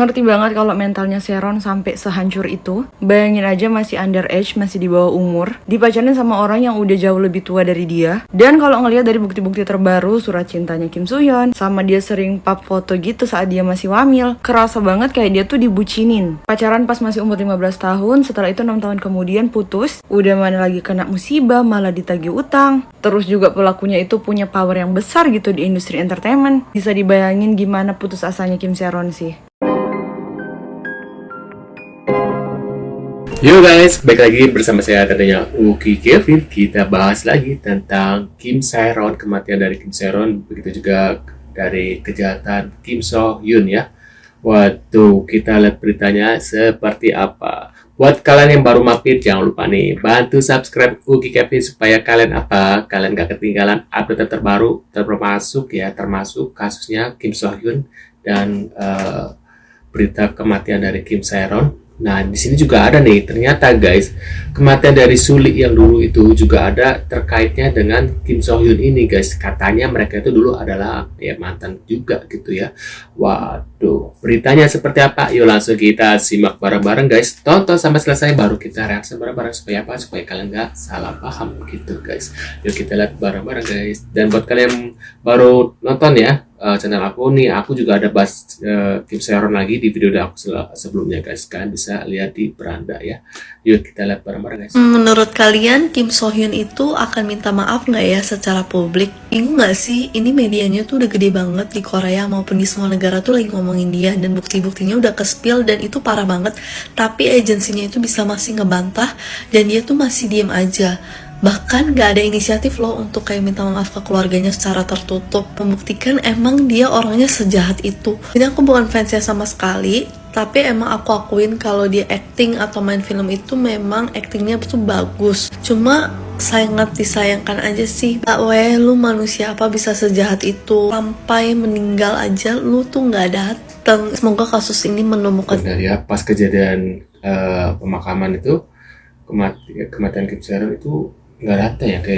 Ngerti banget kalau mentalnya Sharon sampai sehancur itu. Bayangin aja masih underage, masih di bawah umur, dipacarin sama orang yang udah jauh lebih tua dari dia. Dan kalau ngelihat dari bukti-bukti terbaru, surat cintanya Kim Soo Hyun, sama dia sering pap foto gitu saat dia masih wamil, kerasa banget kayak dia tuh dibucinin. Pacaran pas masih umur 15 tahun, setelah itu 6 tahun kemudian putus, udah mana lagi kena musibah, malah ditagih utang. Terus juga pelakunya itu punya power yang besar gitu di industri entertainment. Bisa dibayangin gimana putus asanya Kim Sharon sih. Yo guys, balik lagi bersama saya tentunya Uki Kevin. Kita bahas lagi tentang Kim Sharon, kematian dari Kim Sharon, begitu juga dari kejahatan Kim Soo Hyun ya. Waduh, kita lihat beritanya seperti apa. Buat kalian yang baru mampir, jangan lupa nih bantu subscribe Uki Kevin supaya kalian gak ketinggalan update terbaru termasuk kasusnya Kim Soo Hyun dan berita kematian dari Kim Sharon. Nah, di sini juga ada nih, ternyata guys, kematian dari Sulik yang dulu itu juga ada terkaitnya dengan Kim Soo Hyun ini guys. Katanya mereka itu dulu adalah ya mantan juga gitu ya. Waduh, beritanya seperti apa? Yuk langsung kita simak bareng-bareng guys. Tonton sampai selesai baru kita reaksi bareng-bareng supaya apa? Supaya kalian nggak salah paham gitu guys. Yuk kita lihat bareng-bareng guys. Dan buat kalian yang baru nonton ya, channel aku nih, aku juga ada bahas Kim Sharon lagi di video aku sebelumnya guys, kalian bisa lihat di beranda ya. Yuk kita lihat bareng-bareng guys. Menurut kalian Kim Soo Hyun itu akan minta maaf nggak ya secara publik? Bingung nggak sih? Ini medianya tuh udah gede banget di Korea maupun di semua negara tuh lagi ngomongin dia, dan bukti-buktinya udah ke-spill dan itu parah banget. Tapi agensinya itu bisa masih ngebantah dan dia tuh masih diem aja. Bahkan gak ada inisiatif loh untuk kayak minta maaf ke keluarganya secara tertutup, membuktikan emang dia orangnya sejahat itu. Jadi aku bukan fansnya sama sekali, tapi emang aku akuin kalau dia acting atau main film itu memang actingnya tuh bagus. Cuma sangat disayangkan aja sih, lu manusia apa bisa sejahat itu, sampai meninggal aja lu tuh gak dateng. Semoga kasus ini menemukan. Benar ya, pas kejadian pemakaman itu, kematian Kim Sharon itu nggak datang ya ke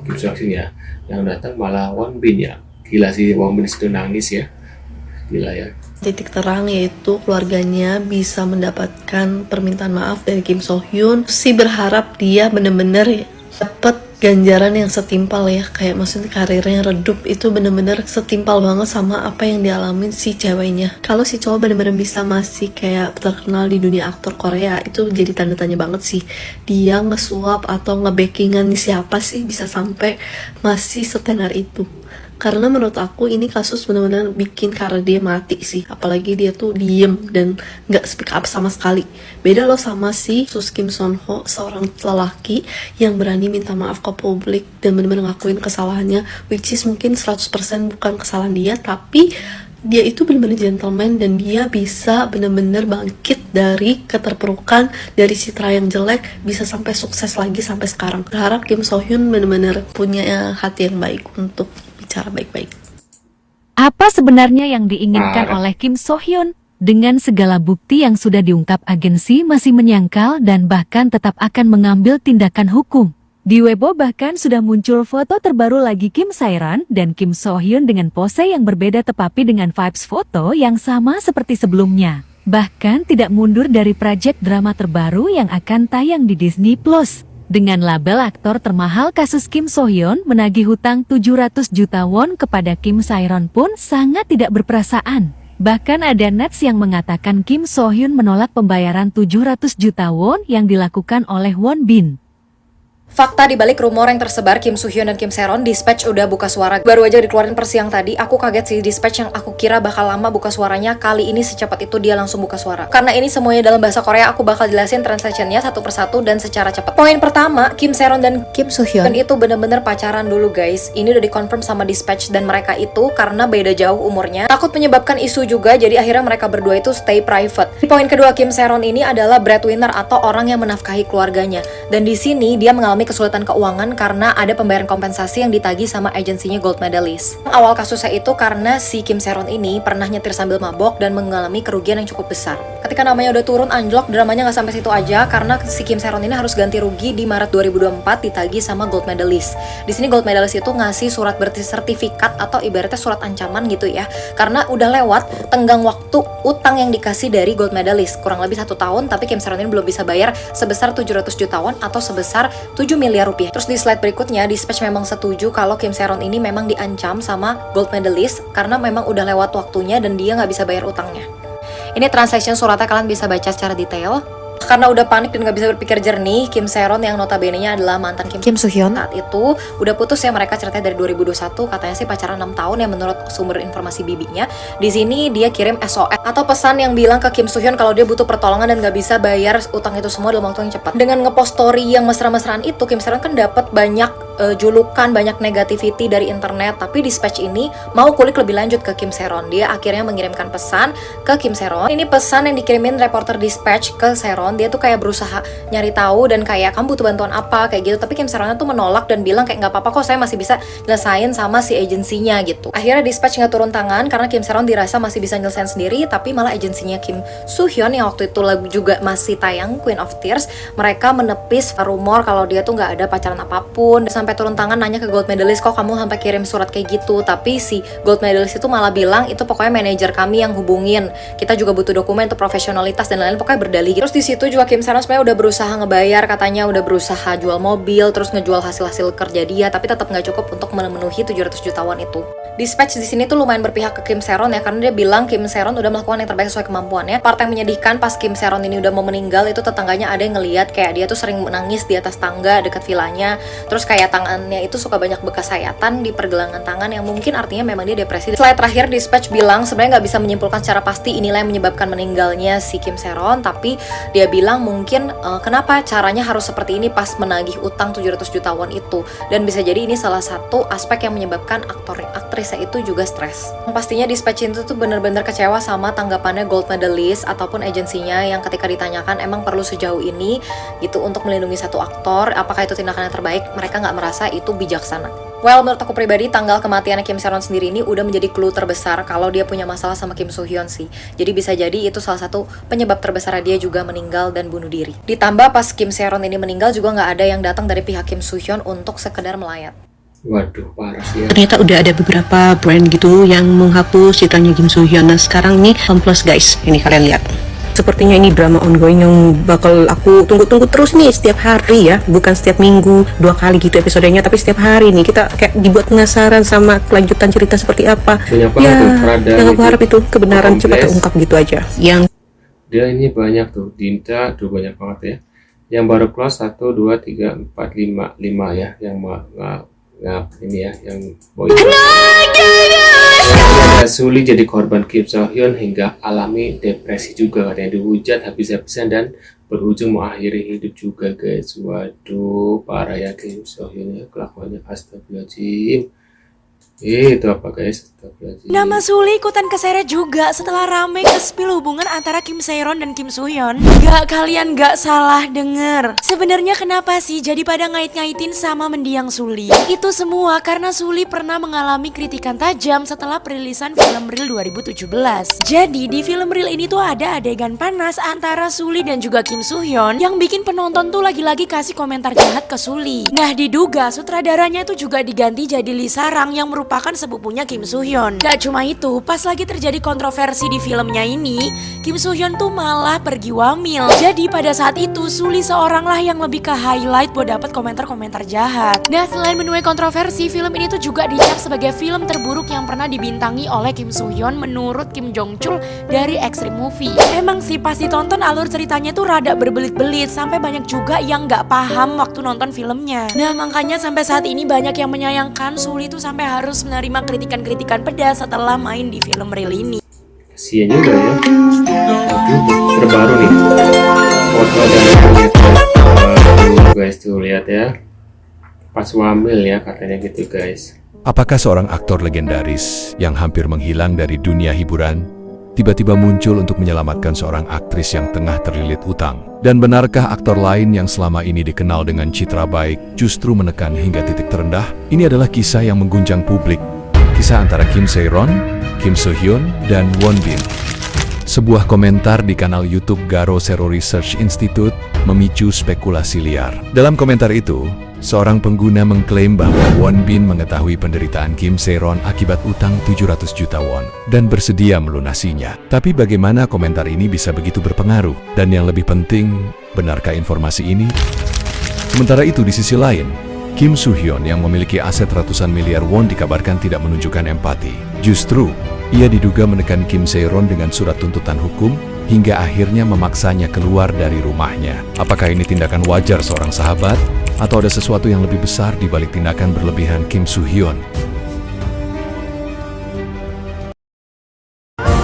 Kim Soo Hyun ya, yang datang malah Won Bin ya. Gila sih, Won Bin itu nangis ya, gila ya. Titik terang yaitu keluarganya bisa mendapatkan permintaan maaf dari Kim Soo Hyun. Berharap dia bener-bener dapat ganjaran yang setimpal ya, kayak maksudnya karirnya redup itu bener-bener setimpal banget sama apa yang dialamin si ceweknya. Kalau si cowok bener-bener bisa masih kayak terkenal di dunia aktor Korea, itu jadi tanda tanya banget sih. Dia ngesuap atau ngebackingan siapa sih bisa sampai masih setenar itu. Karena menurut aku ini kasus benar-benar bikin karena dia mati sih. Apalagi dia tuh diem dan gak speak up sama sekali. Beda loh sama si Sus Kim Son Ho, seorang lelaki yang berani minta maaf ke publik dan benar-benar ngakuin kesalahannya, which is mungkin 100% bukan kesalahan dia, tapi dia itu benar-benar gentleman dan dia bisa benar-benar bangkit dari keterpurukan, dari citra yang jelek, bisa sampai sukses lagi sampai sekarang. Berharap Kim Soo Hyun benar-benar punya hati yang baik untuk bicara baik-baik. Apa sebenarnya yang diinginkan oleh Kim Soo Hyun? Dengan segala bukti yang sudah diungkap, agensi masih menyangkal dan bahkan tetap akan mengambil tindakan hukum. Di Weibo bahkan sudah muncul foto terbaru lagi Kim Sharon dan Kim Soo Hyun dengan pose yang berbeda tetapi dengan vibes foto yang sama seperti sebelumnya. Bahkan tidak mundur dari proyek drama terbaru yang akan tayang di Disney Plus. Dengan label aktor termahal, kasus Kim Soo Hyun menagih hutang 700 juta won kepada Kim Sharon pun sangat tidak berperasaan. Bahkan ada nets yang mengatakan Kim Soo Hyun menolak pembayaran 700 juta won yang dilakukan oleh Won Bin. Fakta dibalik rumor yang tersebar Kim Soo Hyun dan Kim Sharon, Dispatch udah buka suara. Baru aja dikeluarin per siang tadi. Aku kaget sih, Dispatch yang aku kira bakal lama buka suaranya, kali ini secepat itu dia langsung buka suara. Karena ini semuanya dalam bahasa Korea, aku bakal jelasin translationnya satu persatu dan secara cepat. Poin pertama, Kim Sharon dan Kim Soo Hyun itu bener-bener pacaran dulu guys. Ini udah dikonfirm sama Dispatch, dan mereka itu karena beda jauh umurnya, takut menyebabkan isu juga, jadi akhirnya mereka berdua itu stay private. Poin kedua, Kim Sharon ini adalah breadwinner atau orang yang menafkahi keluarganya. Dan di sini dia mengalami mengalami kesulitan keuangan karena ada pembayaran kompensasi yang ditagih sama agensinya Gold Medalist. Awal kasusnya itu karena si Kim Se-ron ini pernah nyetir sambil mabok dan mengalami kerugian yang cukup besar. Ketika namanya udah turun anjlok, dramanya nggak sampai situ aja karena si Kim Se-ron ini harus ganti rugi di Maret 2024 ditagih sama Gold Medalist. Di sini Gold Medalist itu ngasih surat bersertifikat atau ibaratnya surat ancaman gitu ya, karena udah lewat tenggang waktu utang yang dikasih dari Gold Medalist kurang lebih 1 tahun, tapi Kim Se-ron ini belum bisa bayar sebesar 700 juta won atau sebesar 7 miliar rupiah. Terus di slide berikutnya, Dispatch memang setuju kalau Kim Se-ron ini memang diancam sama Gold Medalist karena memang udah lewat waktunya dan dia nggak bisa bayar utangnya. Ini translation suratnya, kalian bisa baca secara detail. Karena udah panik dan gak bisa berpikir jernih, Kim Se-ron yang notabene-nya adalah mantan Kim Soo-hyun saat itu udah putus ya, mereka ceritanya dari 2021, katanya sih pacaran 6 tahun ya menurut sumber informasi bibinya. Di sini dia kirim SOS atau pesan yang bilang ke Kim Soo-hyun kalau dia butuh pertolongan dan gak bisa bayar utang itu semua dalam waktu yang cepat. Dengan ngepost story yang mesra-mesraan itu, Kim Se-ron kan dapat banyak julukan, banyak negativity dari internet, tapi Dispatch ini mau kulik lebih lanjut ke Kim Se-ron. Dia akhirnya mengirimkan pesan ke Kim Se-ron. Ini pesan yang dikirimin reporter Dispatch ke Se-ron. Dia tuh kayak berusaha nyari tahu dan kayak, kamu butuh bantuan apa kayak gitu, tapi Kim Se-ron tuh menolak dan bilang kayak nggak apa-apa kok, saya masih bisa nyelesain sama si agensinya gitu. Akhirnya Dispatch nggak turun tangan karena Kim Se-ron dirasa masih bisa nyelesain sendiri, tapi malah agensinya Kim Soo-hyun yang waktu itu juga masih tayang Queen of Tears, mereka menepis rumor kalau dia tuh nggak ada pacaran apapun. Sampai turun tangan nanya ke Gold Medalist, kok kamu sampai kirim surat kayak gitu, tapi si Gold Medalist itu malah bilang itu pokoknya manajer kami yang hubungin, kita juga butuh dokumen untuk profesionalitas dan lain-lain, pokoknya berdalih gitu. Terus di situ juga Kim Se-ron sebenarnya udah berusaha ngebayar, katanya udah berusaha jual mobil, terus ngejual hasil-hasil kerja dia, tapi tetap nggak cukup untuk memenuhi 700 juta won itu. Dispatch di sini tuh lumayan berpihak ke Kim Se-ron ya, karena dia bilang Kim Se-ron udah melakukan yang terbaik sesuai kemampuannya. Part yang menyedihkan pas Kim Se-ron ini udah mau meninggal itu tetangganya ada yang ngelihat kayak dia tuh sering menangis di atas tangga dekat vilanya, terus kayak tangannya itu suka banyak bekas sayatan di pergelangan tangan yang mungkin artinya memang dia depresi. Slide terakhir Dispatch bilang sebenarnya nggak bisa menyimpulkan secara pasti inilah yang menyebabkan meninggalnya si Kim Se-ron, tapi dia bilang mungkin kenapa caranya harus seperti ini pas menagih utang 700 juta won itu, dan bisa jadi ini salah satu aspek yang menyebabkan aktrisnya itu juga stres. Pastinya Dispatch itu tuh bener-bener kecewa sama tanggapannya Gold Medalist ataupun agensinya yang ketika ditanyakan emang perlu sejauh ini gitu untuk melindungi satu aktor, apakah itu tindakan yang terbaik, mereka nggak merasa itu bijaksana. Well, menurut aku pribadi, tanggal kematiannya Kim Se-ron sendiri ini udah menjadi clue terbesar kalau dia punya masalah sama Kim Soo-hyun sih. Jadi bisa jadi itu salah satu penyebab terbesar dia juga meninggal dan bunuh diri. Ditambah pas Kim Se-ron ini meninggal juga nggak ada yang datang dari pihak Kim Soo-hyun untuk sekedar melayat. Waduh, parah sih ya. Ternyata udah ada beberapa brand gitu yang menghapus citranya Kim Soo-hyun. Nah sekarang nih OnePlus guys, ini kalian lihat. Sepertinya ini drama ongoing yang bakal aku tunggu-tunggu terus nih setiap hari ya, bukan setiap minggu 2 kali gitu episodenya, tapi setiap hari nih kita kayak dibuat penasaran sama kelanjutan cerita seperti apa. Banyak banget Ya, tuh perada yang aku itu. harap itu kebenaran cepat Kompres. terungkap gitu aja. Yang Dia ini banyak tuh, Dinta tuh banyak banget ya. Yang baru close 1, 2, 3, 4, 5 ya, yang ini ya, yang boy. Ada Suli jadi korban Kim So-hyun hingga alami depresi juga, katanya dihujat habis-habisan dan berujung mengakhiri hidup juga guys. Waduh, parah ya Kim So-hyun ya, kelakuannya astagfirullahaladzim. Itu apa guys? Astagfirullahaladzim. Nama Suli ikutan keseret juga setelah rame ke-spill hubungan antara Kim Se-ron dan Kim Soo-hyun. Kalian gak salah denger. Sebenarnya kenapa sih jadi pada ngait-ngaitin sama mendiang Suli? Itu semua karena Suli pernah mengalami kritikan tajam setelah perilisan film Real 2017. Jadi di film Real ini tuh ada adegan panas antara Suli dan juga Kim Soo-hyun yang bikin penonton tuh lagi-lagi kasih komentar jahat ke Suli. Nah, diduga sutradaranya itu juga diganti jadi Lee Sarang yang merupakan sepupunya Kim Soo-hyun. Gak cuma itu, pas lagi terjadi kontroversi di filmnya ini, Kim Soo-hyun tuh malah pergi wamil. Jadi pada saat itu Suli seorang lah yang lebih ke highlight buat dapat komentar-komentar jahat. Nah, selain menuai kontroversi, film ini tuh juga dicap sebagai film terburuk yang pernah dibintangi oleh Kim Soo-hyun menurut Kim Jong-chul dari Extreme Movie. Emang sih pas ditonton alur ceritanya tuh rada berbelit-belit sampai banyak juga yang gak paham waktu nonton filmnya. Nah, makanya sampai saat ini banyak yang menyayangkan Suli tuh sampai harus menerima kritikan-kritikan pedas setelah main di film Real ini. Kasian juga ya. Aduh, terbaru nih foto dari kulit. Waduh guys, tuh lihat ya, pas wamil ya katanya gitu guys. Apakah seorang aktor legendaris yang hampir menghilang dari dunia hiburan tiba-tiba muncul untuk menyelamatkan seorang aktris yang tengah terlilit utang? Dan benarkah aktor lain yang selama ini dikenal dengan citra baik justru menekan hingga titik terendah? Ini adalah kisah yang mengguncang publik. Kisah antara Kim Se-ron, Kim So-hyun, dan Won Bin. Sebuah komentar di kanal YouTube Garo Zero Research Institute memicu spekulasi liar. Dalam komentar itu, seorang pengguna mengklaim bahwa Won Bin mengetahui penderitaan Kim Se-ron akibat utang 700 juta won dan bersedia melunasinya. Tapi bagaimana komentar ini bisa begitu berpengaruh? Dan yang lebih penting, benarkah informasi ini? Sementara itu di sisi lain, Kim So-hyun yang memiliki aset ratusan miliar won dikabarkan tidak menunjukkan empati. Justru, ia diduga menekan Kim Se-ron dengan surat tuntutan hukum hingga akhirnya memaksanya keluar dari rumahnya. Apakah ini tindakan wajar seorang sahabat? Atau ada sesuatu yang lebih besar di balik tindakan berlebihan Kim So-hyun?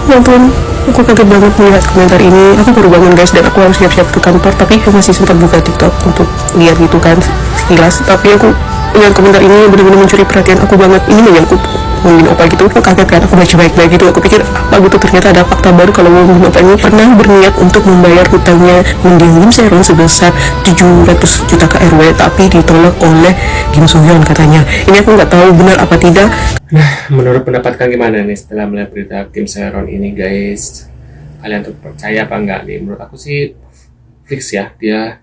Ya ampun, aku kaget banget melihat komentar ini. Aku baru bangun guys dan aku harus siap-siap ke kantor, tapi aku masih sempat buka TikTok untuk lihat gitu kan sekilas. Tapi aku lihat komentar ini benar-benar mencuri perhatian aku banget. Ini menyangkut Won Opa gitu. Aku kaget kan, aku baca baik-baik gitu. Aku pikir apa gitu, ternyata ada fakta baru kalau Won Opa ini pernah berniat untuk membayar hutangnya mendiang Kim Se-ron sebesar 700 juta ke RW, tapi ditolak oleh Kim So-hyun katanya. Ini aku nggak tahu benar apa tidak. Nah, menurut pendapat kalian gimana nih setelah melihat berita Kim Se-ron ini guys? Kalian tuh percaya apa enggak nih? Menurut aku sih fix ya, dia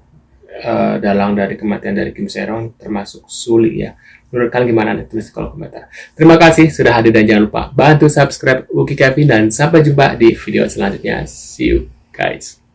dalang dari kematian dari Kim Se-ron termasuk Suli ya. Menurut kalian gimana nih? Tulis di kolom komentar. Terima kasih sudah hadir dan jangan lupa bantu subscribe Uki Kevin dan sampai jumpa di video selanjutnya. See you guys.